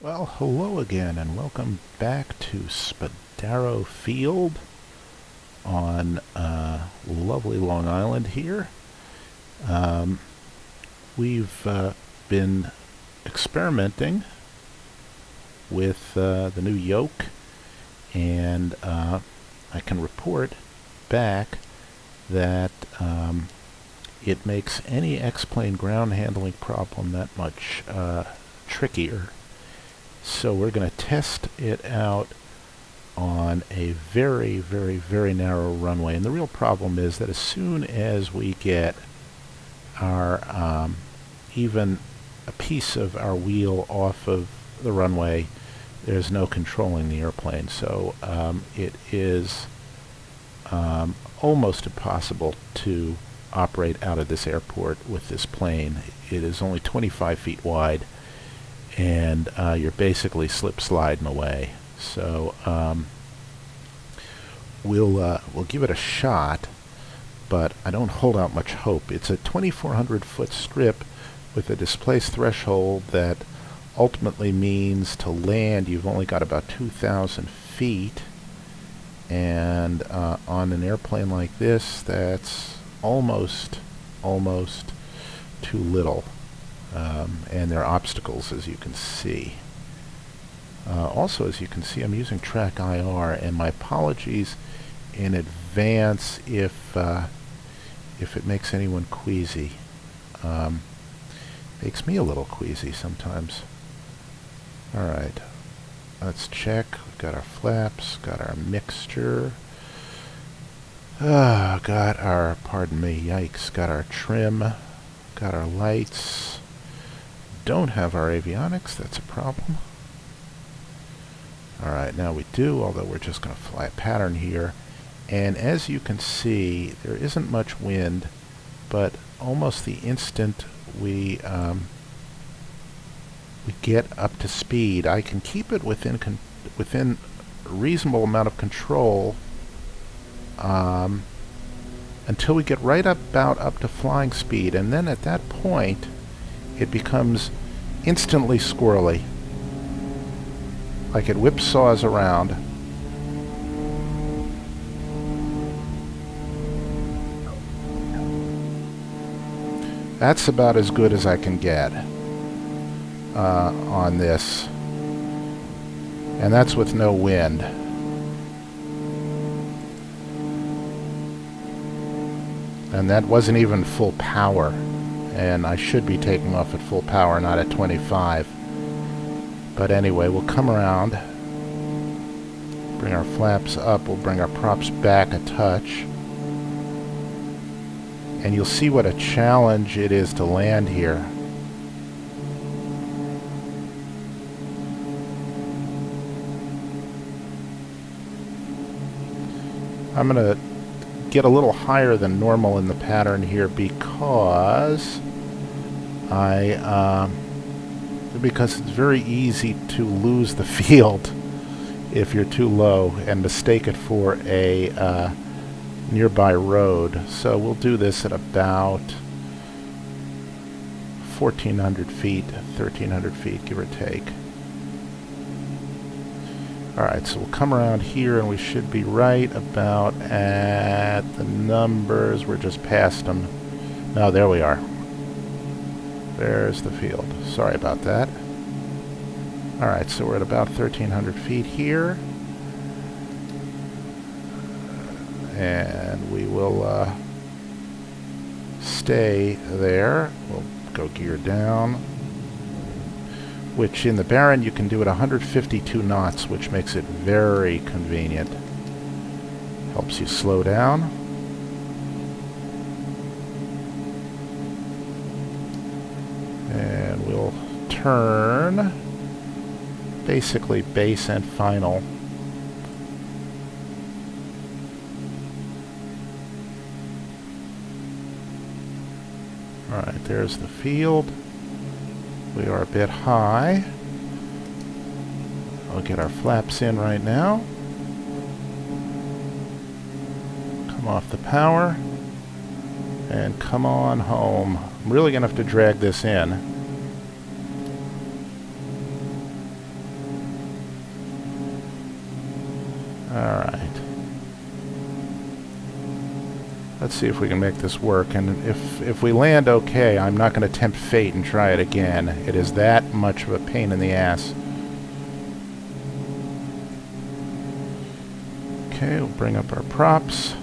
Well, hello again, and welcome back to Spadaro Field on lovely Long Island here. Um, we've been experimenting with the new yoke, and I can report back that it makes any X-plane ground handling problem that much trickier. So we're going to test it out on a very, very, very narrow runway. And the real problem is that as soon as we get our even a piece of our wheel off of the runway, there's no controlling the airplane. So it is almost impossible to operate out of this airport with this plane. It is only 25 feet wide, and you're basically slip sliding away. So we'll give it a shot, but I don't hold out much hope. It's a 2,400 foot strip with a displaced threshold that ultimately means to land you've only got about 2,000 feet, and on an airplane like this, that's almost too little. And there are obstacles, as you can see. Also, as you can see, I'm using track IR, and my apologies in advance if it makes anyone queasy. Makes me a little queasy sometimes. Alright, let's check. We've got our flaps, got our mixture. Got our, pardon me, yikes, got our trim, got our lights. Don't have our avionics, that's a problem. Alright, now we do, although we're just going to fly a pattern here. And as you can see, there isn't much wind, but almost the instant we get up to speed, I can keep it within a reasonable amount of control until we get right about up to flying speed, and then at that point it becomes instantly squirrely, like it whipsaws around. That's about as good as I can get on this, and that's with no wind. And that wasn't even full power, and I should be taking off at full power, not at 25. But anyway, we'll come around, bring our flaps up, we'll bring our props back a touch, and you'll see what a challenge it is to land here. I'm going to get a little higher than normal in the pattern here because because it's very easy to lose the field if you're too low and mistake it for a nearby road. So we'll do this at about 1,400 feet, 1,300 feet, give or take. Alright, so we'll come around here and we should be right about at the numbers. We're just past them. No, there we are. There's the field. Sorry about that. Alright, so we're at about 1,300 feet here. And we will stay there. We'll go gear down, which in the Baron you can do at 152 knots, which makes it very convenient. Helps you slow down. And we'll turn basically base and final. Alright, there's the field. We are a bit high. I'll get our flaps in right now. Come off the power. And come on home. I'm really going to have to drag this in. Alright. Let's see if we can make this work, and if we land okay, I'm not going to tempt fate and try it again. It is that much of a pain in the ass. Okay, we'll bring up our props.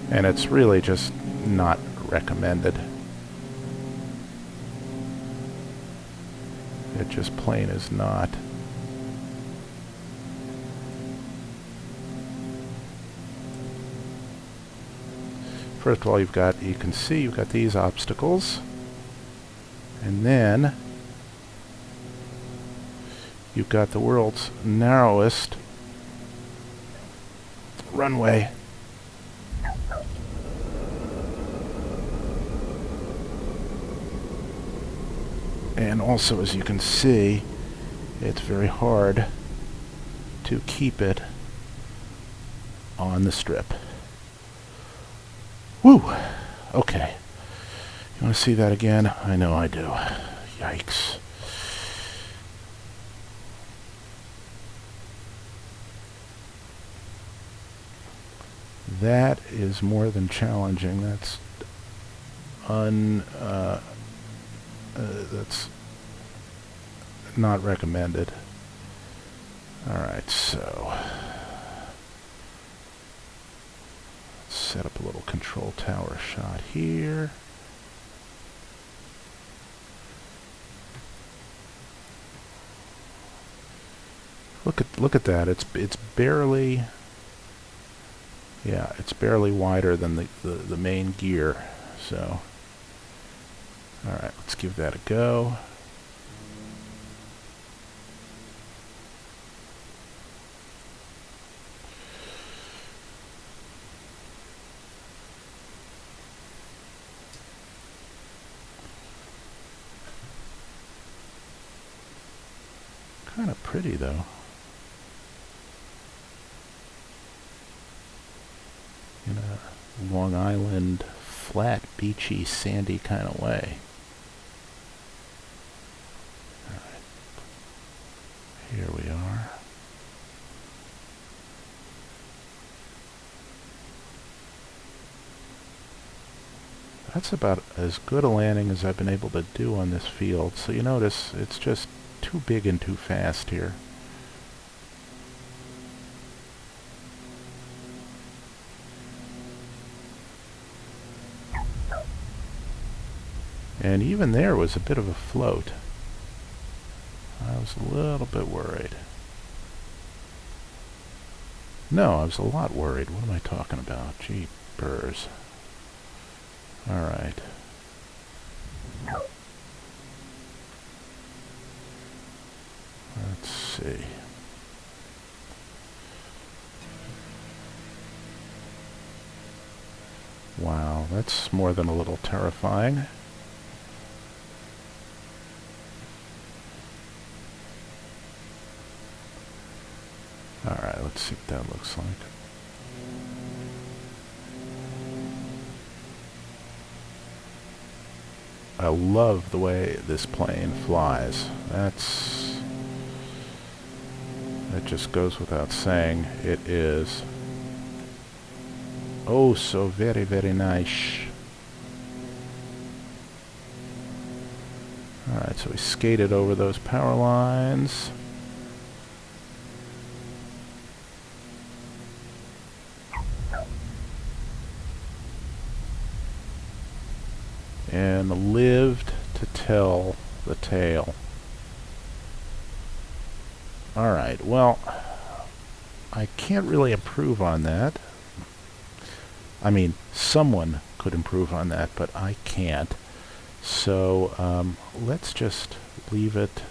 And it's really just not recommended. It just plain is not. First of all, you can see you've got these obstacles. And then you've got the world's narrowest runway. And also, as you can see, it's very hard to keep it on the strip. Woo! Okay. You want to see that again? I know I do. Yikes. That is more than challenging. That's that's not recommended. Alright, so let's set up a little control tower shot here. Look at that. It's barely, yeah, it's barely wider than the main gear. So alright, let's give that a go. Kind of pretty though. In a Long Island, flat, beachy, sandy kind of way. Alright. Here we are. That's about as good a landing as I've been able to do on this field. So you notice it's just too big and too fast here. And even there was a bit of a float. I was a little bit worried. No, I was a lot worried. What am I talking about? Jeepers. Alright. Let's see. Wow, that's more than a little terrifying. Alright, let's see what that looks like. I love the way this plane flies. That just goes without saying. It is oh so very, very nice. Alright, so we skated over those power lines. And lived to tell the tale. Alright, well, I can't really improve on that. I mean, someone could improve on that, but I can't. So, let's just leave it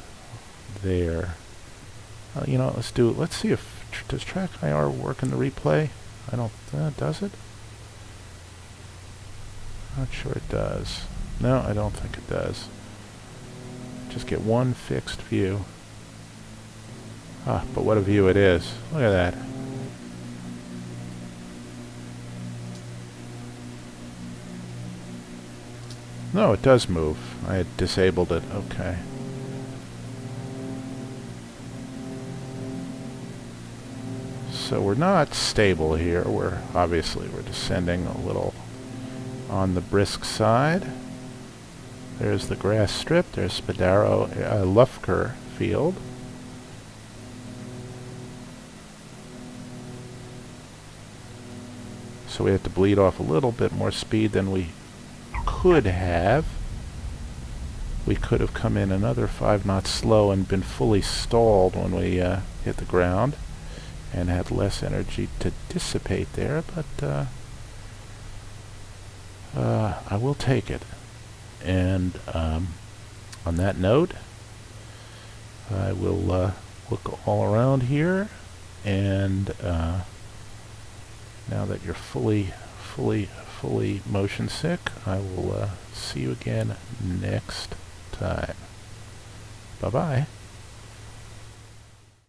there. You know, let's see if, does track IR work in the replay? I don't, does it? Not sure it does. No, I don't think it does. Just get one fixed view. Ah, but what a view it is. Look at that. No, it does move. I had disabled it. Okay. So we're not stable here. We're descending a little on the brisk side. There's the grass strip. There's Spadaro Lufker Field. So we have to bleed off a little bit more speed than we could have. We could have come in another 5 knots slow and been fully stalled when we hit the ground and had less energy to dissipate there, but I will take it. And on that note, I will look all around here, and now that you're fully motion sick, I will see you again next time. Bye-bye.